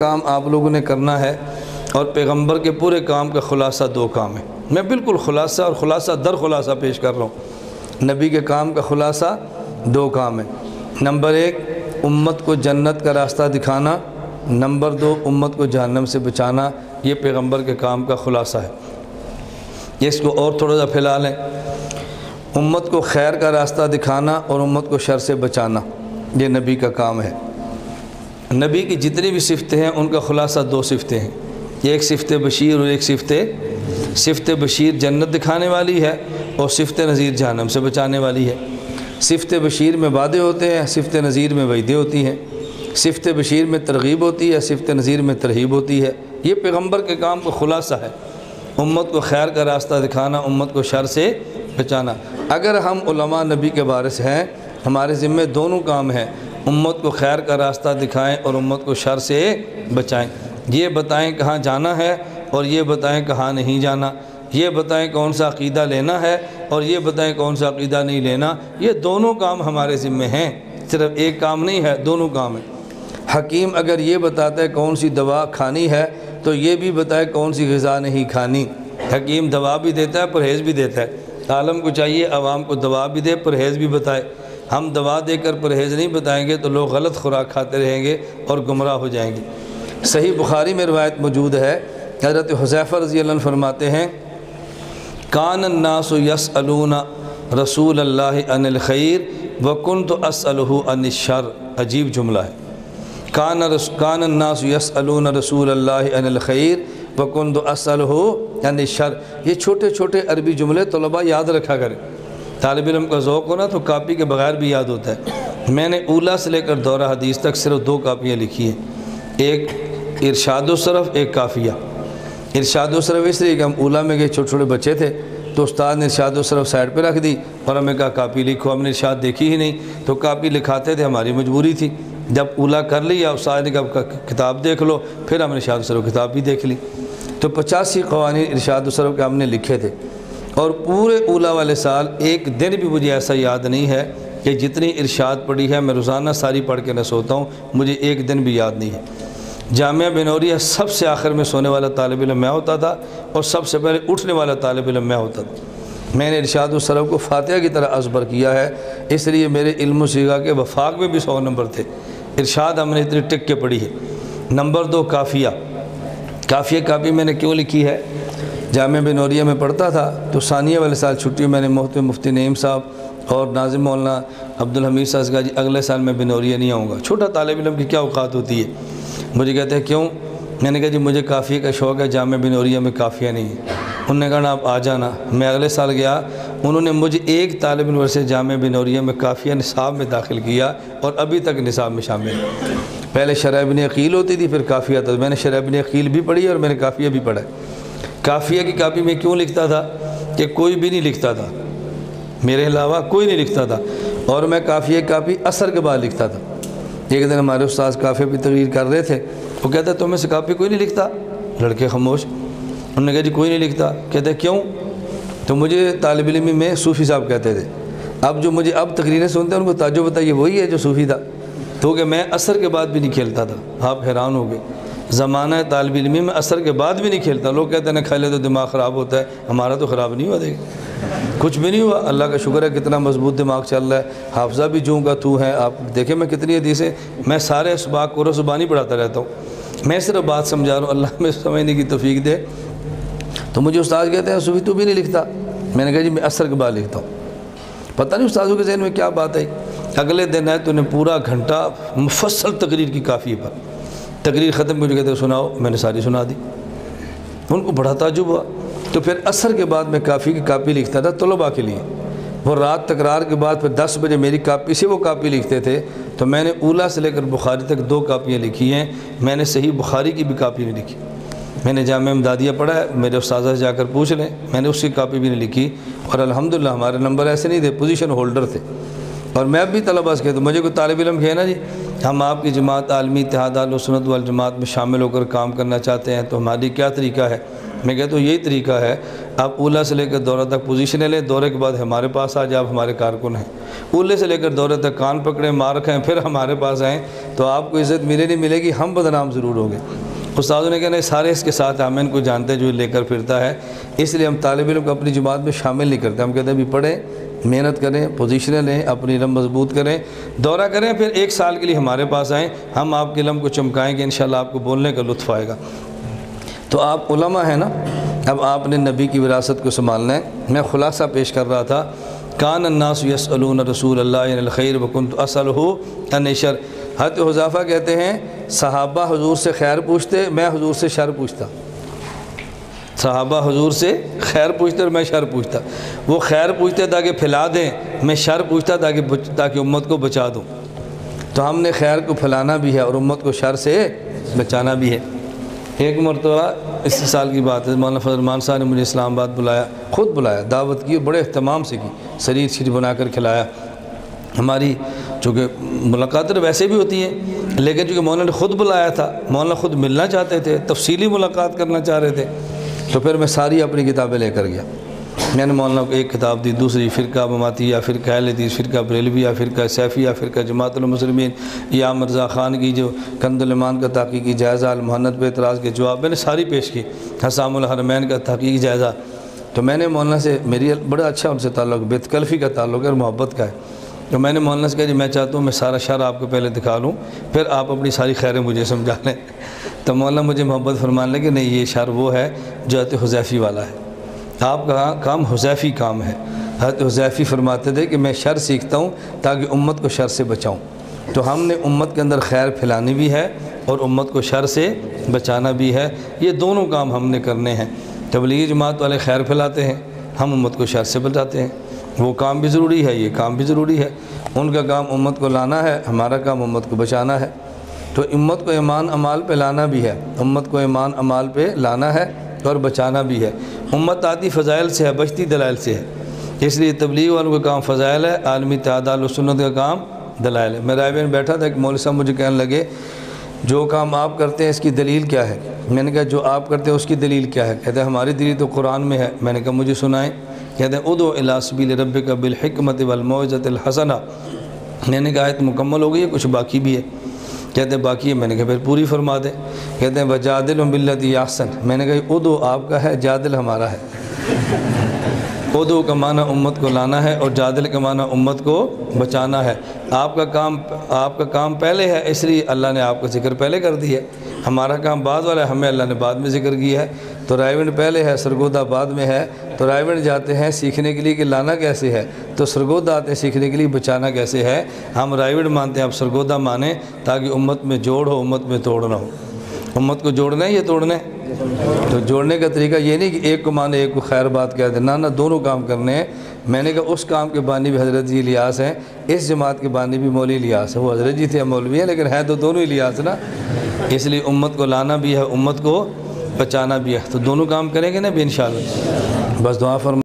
کام آپ لوگوں نے کرنا ہے اور پیغمبر کے پورے کام کا خلاصہ دو کام ہے۔ میں بالکل خلاصہ اور خلاصہ در خلاصہ پیش کر رہا ہوں۔ نبی کے کام کا خلاصہ دو کام ہے۔ نمبر ایک، امت کو جنت کا راستہ دکھانا، نمبر دو، امت کو جہنم سے بچانا۔ یہ پیغمبر کے کام کا خلاصہ ہے۔ اس کو اور تھوڑا سا پھیلا لیں، امت کو خیر کا راستہ دکھانا اور امت کو شر سے بچانا، یہ نبی کا کام ہے۔ نبی کی جتنی بھی صفتیں ہیں ان کا خلاصہ دو صفتیں ہیں، ایک صفت بشیر اور ایک صفت بشیر جنت دکھانے والی ہے اور صفت نذیر جہنم سے بچانے والی ہے۔ صفت بشیر میں وعدے ہوتے ہیں، صفت نذیر میں وعیدیں ہوتی ہیں۔ صفت بشیر میں ترغیب ہوتی ہے، صفت نذیر میں ترہیب ہوتی ہے۔ یہ پیغمبر کے کام کا خلاصہ ہے، امت کو خیر کا راستہ دکھانا، امت کو شر سے بچانا۔ اگر ہم علماء نبی کے وارث ہیں، ہمارے ذمہ دونوں کام ہیں، امت کو خیر کا راستہ دکھائیں اور امت کو شر سے بچائیں۔ یہ بتائیں کہاں جانا ہے اور یہ بتائیں کہاں نہیں جانا، یہ بتائیں کون سا عقیدہ لینا ہے اور یہ بتائیں کون سا عقیدہ نہیں لینا۔ یہ دونوں کام ہمارے ذمہ ہیں، صرف ایک کام نہیں ہے، دونوں کام ہیں۔ حکیم اگر یہ بتاتا ہے کون سی دوا کھانی ہے تو یہ بھی بتائے کون سی غذا نہیں کھانی۔ حکیم دوا بھی دیتا ہے، پرہیز بھی دیتا ہے۔ عالم کو چاہیے عوام کو دوا بھی دے، پرہیز بھی بتائے۔ ہم دوا دے کر پرہیز نہیں بتائیں گے تو لوگ غلط خوراک کھاتے رہیں گے اور گمراہ ہو جائیں گے۔ صحیح بخاری میں روایت موجود ہے، حضرت حذیفہ رضی اللہ عنہ فرماتے ہیں، کان الناس یسألون رسول اللہ عن الخیر وکنت اسألہ عن الشر۔ عجیب جملہ ہے، کان الناس یسألون رسول اللہ عن الخیر وکنت اسألہ عن الشر۔ یہ چھوٹے چھوٹے عربی جملے طلباء یاد رکھا کریں۔ طالب علم کا ذوق ہونا تو کاپی کے بغیر بھی یاد ہوتا ہے۔ میں نے اولا سے لے کر دورہ حدیث تک صرف دو کاپیاں لکھی ہیں، ایک ارشاد و صرف، ایک کافیہ۔ ارشاد و صرف اس لیے کہ ہم اولا میں گئے، چھوٹے چھوٹے بچے تھے تو استاد نے ارشاد و صرف سائڈ پہ رکھ دی اور ہمیں کہا کاپی لکھو۔ ہم نے ارشاد دیکھی ہی نہیں تو کاپی لکھاتے تھے، ہماری مجبوری تھی۔ جب اولا کر لیا استاد نے کہا کتاب دیکھ لو، پھر ہم نے ارشاد و صرف کتاب بھی دیکھ لی۔ تو 85 قوانین ارشاد و صرف کے ہم نے لکھے تھے، اور پورے اولا والے سال ایک دن بھی مجھے ایسا یاد نہیں ہے کہ جتنی ارشاد پڑھی ہے میں روزانہ ساری پڑھ کے نہ سوتا ہوں، مجھے ایک دن بھی یاد نہیں ہے۔ جامعہ بنوریہ سب سے آخر میں سونے والا طالب علم میں ہوتا تھا اور سب سے پہلے اٹھنے والا طالب علم میں ہوتا تھا۔ میں نے ارشاد الصرف کو فاتحہ کی طرح ازبر کیا ہے، اس لیے میرے علم و صیغہ کے وفاق میں بھی 100 نمبر تھے۔ ارشاد ہم نے اتنی ٹک کے پڑھی ہے۔ نمبر 2، کافیہ۔ کافیہ کاپی میں نے کیوں لکھی ہے؟ جامعہ بنوریہ میں پڑھتا تھا تو ثانیہ والے سال چھٹی میں نے مفتی نعیم صاحب اور ناظم مولانا عبدالحمید صاحب سے کہا جی اگلے سال میں بنوریہ نہیں آؤں گا۔ چھوٹا طالب علم کی کیا اوقات ہوتی ہے؟ مجھے کہتے ہیں کیوں؟ میں نے کہا جی مجھے کافیہ کا شوق ہے، جامعہ بنوریہ میں کافیہ نہیں ہے۔ انہوں نے کہا آپ آ جانا۔ میں اگلے سال گیا، انہوں نے مجھے ایک طالب علم سے جامعہ بنوریہ میں کافیہ نصاب میں داخل کیا اور ابھی تک نصاب میں شامل ہے۔ پہلے شرح ابن عقیل ہوتی تھی، پھر کافیہ تھا۔ میں نے شرح ابن عقیل بھی پڑھی اور میں نے کافیہ بھی پڑھا۔ کافیہ کی کاپی میں کیوں لکھتا تھا کہ کوئی بھی نہیں لکھتا تھا، میرے علاوہ کوئی نہیں لکھتا تھا، اور میں کافیہ کاپی عصر کے بعد لکھتا تھا۔ ایک دن ہمارے استاد کافیہ پہ تقریر کر رہے تھے، وہ کہتا ہے تمہیں سے کاپی کوئی نہیں لکھتا؟ لڑکے خاموش۔ انہوں نے کہا جی کوئی نہیں لکھتا۔ کہتے ہیں کیوں؟ تو مجھے طالب علمی میں صوفی صاحب کہتے تھے۔ اب جو مجھے اب تقریریں سنتے ہیں ان کو تعجب ہوتا ہے یہ وہی ہے جو صوفی تھا؟ تو کہ میں عصر کے بعد بھی نہیں کھیلتا تھا۔ آپ حیران ہو گئے، زمانہ طالب علمی میں عصر کے بعد بھی نہیں کھیلتا۔ لوگ کہتے ہیں نا کھیلے تو دماغ خراب ہوتا ہے، ہمارا تو خراب نہیں ہوا، دیکھیں کچھ بھی نہیں ہوا، اللہ کا شکر ہے کتنا مضبوط دماغ چل رہا ہے۔ حافظہ بھی جوں کا تو ہے، آپ دیکھیں میں کتنی حدیثیں، میں سارے اسباق کو زبانی پڑھاتا رہتا ہوں، میں صرف بات سمجھا رہا ہوں، اللہ میں سمجھنے کی توفیق دے۔ تو مجھے استاد کہتے ہیں صوفی تو بھی نہیں لکھتا؟ میں نے کہا جی میں عصر کے بعد لکھتا ہوں۔ پتہ نہیں استادوں کے ذہن میں کیا بات ہے۔ اگلے دن ہے تو نے پورا گھنٹہ مفصل تقریر کی کافیہ پر، تقریر ختم مجھے کہتے ہیں سناؤ، میں نے ساری سنا دی۔ ان کو بڑا تعجب ہوا۔ تو پھر عصر کے بعد میں کافی کی کاپی لکھتا تھا طلباء کے لیے، وہ رات تکرار کے بعد پھر 10 بجے میری کاپی سے وہ کاپی لکھتے تھے۔ تو میں نے اولا سے لے کر بخاری تک 2 کاپیاں لکھی ہیں۔ میں نے صحیح بخاری کی بھی کاپی نہیں لکھی۔ میں نے جامعہ امدادیہ پڑھا ہے، میرے استاذہ سے جا کر پوچھ لیں، میں نے اس کی کاپی بھی نہیں لکھی، اور الحمدللہ ہمارے نمبر ایسے نہیں تھے، پوزیشن ہولڈر تھے۔ اور میں اب بھی طلباء سے کہتا ہوں، مجھے کوئی طالب علم کہے نا جی ہم آپ کی جماعت عالمی اتحاد اہل سنت والجماعت میں شامل ہو کر کام کرنا چاہتے ہیں تو ہماری کیا طریقہ ہے، میں کہتا ہوں یہی طریقہ ہے، آپ اولا سے لے کر دورہ تک پوزیشنیں لیں، دورے کے بعد ہمارے پاس آ جائیں، آپ ہمارے کارکن ہیں۔ اولے سے لے کر دورے تک کان پکڑیں، مار کھائیں، پھر ہمارے پاس آئیں تو آپ کو عزت ملے نہیں ملے گی، ہم بدنام ضرور ہوں گے۔ استادوں نے کہنا سارے اس کے ساتھ ہم ان کو جانتے ہیں جو لے کر پھرتا ہے، اس لیے ہم طالب علم کو اپنی جماعت میں شامل نہیں کرتے۔ ہم کہتے ہیں بھی پڑھیں، محنت کریں، پوزیشنیں لیں، اپنی علم مضبوط کریں، دورہ کریں، پھر 1 سال کے لیے ہمارے پاس آئیں، ہم آپ کے علم کو چمکائیں گے، انشاءاللہ آپ کو بولنے کا لطف آئے گا۔ تو آپ علماء ہیں نا، اب آپ نے نبی کی وراثت کو سنبھالنا ہے۔ میں خلاصہ پیش کر رہا تھا، کان الناس یسألون رسول اللہ عن الخیر وکنت اسألہ عن الشر۔ حضرت حذیفہ کہتے ہیں صحابہ حضور سے خیر پوچھتے، میں حضور سے شر پوچھتا۔ صحابہ حضور سے خیر پوچھتے اور میں شر پوچھتا۔ وہ خیر پوچھتے تاکہ پھیلا دیں، میں شر پوچھتا تاکہ امت کو بچا دوں۔ تو ہم نے خیر کو پھیلانا بھی ہے اور امت کو شر سے بچانا بھی ہے۔ ایک مرتبہ اس سال کی بات ہے، مولانا فضل الرحمان صاحب نے مجھے اسلام آباد بلایا، خود بلایا، دعوت کی، بڑے اہتمام سے کی، سرید شریف بنا کر کھلایا۔ ہماری چونکہ ملاقاتیں ویسے بھی ہوتی ہیں، لیکن چونکہ مولانا نے خود بلایا تھا، مولانا خود ملنا چاہتے تھے، تفصیلی ملاقات کرنا چاہ رہے تھے، تو پھر میں ساری اپنی کتابیں لے کر گیا۔ میں نے مولانا کو ایک کتاب دی، دوسری فرقہ مماتیہ، فرقہ اہل حدیث، فرقہ بریلویہ، فرقہ سیفیہ، فرقہ جماعت المسلمین، یا مرزا خان کی جو کنز الایمان کا تحقیقی جائزہ، المحنت پہ اعتراض کے جواب، میں نے ساری پیش کی، حسام الحرمین کا تحقیقی جائزہ۔ تو میں نے مولانا سے، میری بڑا اچھا ان سے تعلق، بیت کلفی کا تعلق ہے اور محبت کا ہے، تو میں نے مولانا سے کہا جی میں چاہتا ہوں میں سارا شر آپ کو پہلے دکھا لوں، پھر آپ اپنی ساری خیریں مجھے سمجھا لیں۔ تو مولانا مجھے محبت فرمانے لگے نہیں یہ شر وہ ہے جو حضرت حذیفی والا ہے، آپ کا کام حذیفی کام ہے۔ حضرت حذیفی فرماتے تھے کہ میں شر سیکھتا ہوں تاکہ امت کو شر سے بچاؤں۔ تو ہم نے امت کے اندر خیر پھیلانی بھی ہے اور امت کو شر سے بچانا بھی ہے، یہ دونوں کام ہم نے کرنے ہیں۔ تبلیغی جماعت والے خیر پھیلاتے ہیں، ہم امت کو شر سے بچاتے ہیں، وہ کام بھی ضروری ہے، یہ کام بھی ضروری ہے۔ ان کا کام امت کو لانا ہے، ہمارا کام امت کو بچانا ہے۔ تو امت کو ایمان عمال پہ لانا بھی ہے، امت کو ایمان عمال پہ لانا ہے اور بچانا بھی ہے۔ امت آتی فضائل سے ہے، بچتی دلائل سے ہے، اس لیے تبلیغ والوں کا کام فضائل ہے، عالمی اتحاد اہل سنت کا کام دلائل ہے۔ میں رائے میں بیٹھا تھا، ایک مولوی صاحب مجھے کہنے لگے جو کام آپ کرتے ہیں اس کی دلیل کیا ہے؟ میں نے کہا جو آپ کرتے ہیں اس کی دلیل کیا ہے؟ کہتے ہیں ہماری دلیل تو قرآن میں ہے۔ میں نے کہا مجھے سنائیں۔ کہتے ہیں ادعو الی سبیل ربک بالحکمۃ والموعظۃ الحسنہ۔ میں نے کہا آیت مکمل ہو گئی ہے، کچھ باقی بھی ہے؟ کہتے ہیں باقی ہے۔ میں نے کہا پھر پوری فرما دیں۔ کہتے ہیں وجادلھم باللتی احسن۔ میں نے کہا ادعو آپ کا ہے، جادل ہمارا ہے۔ ادعو کا معنی امت کو لانا ہے اور جادل کا معنی امت کو بچانا ہے۔ آپ کا کام پہلے ہے، اس لیے اللہ نے آپ کا ذکر پہلے کر دیا ہے۔ ہمارا کام بعد والا ہے، ہمیں اللہ نے بعد میں ذکر کیا ہے۔ تو رائیونڈ پہلے ہے، سرگودا بعد میں ہے۔ تو رائیونڈ جاتے ہیں سیکھنے کے لیے کہ لانا کیسے ہے، تو سرگودا آتے ہیں سیکھنے کے لیے بچانا کیسے ہے۔ ہم رائیونڈ مانتے ہیں، آپ سرگودا مانیں تاکہ امت میں جوڑ ہو، امت میں توڑ نہ ہو۔ امت کو جوڑنا ہے یا توڑنا ہے؟ تو جوڑنے کا طریقہ یہ نہیں کہ ایک کو مانے ایک کو خیر بات کہہ دیں، نہ دونوں کام کرنے ہیں۔ میں نے کہا اس کام کے بانی بھی حضرت جی الیاس ہیں، اس جماعت کے بانی بھی مولوی الیاس ہیں۔ وہ حضرت جی تھے، مولوی ہیں، لیکن ہے تو دونوں الیاس نا، اس لیے امت کو لانا بھی ہے، امت کو بچانا بھی ہے، تو دونوں کام کریں گے نا بھی انشاءاللہ۔ بس دعا فرمائیں۔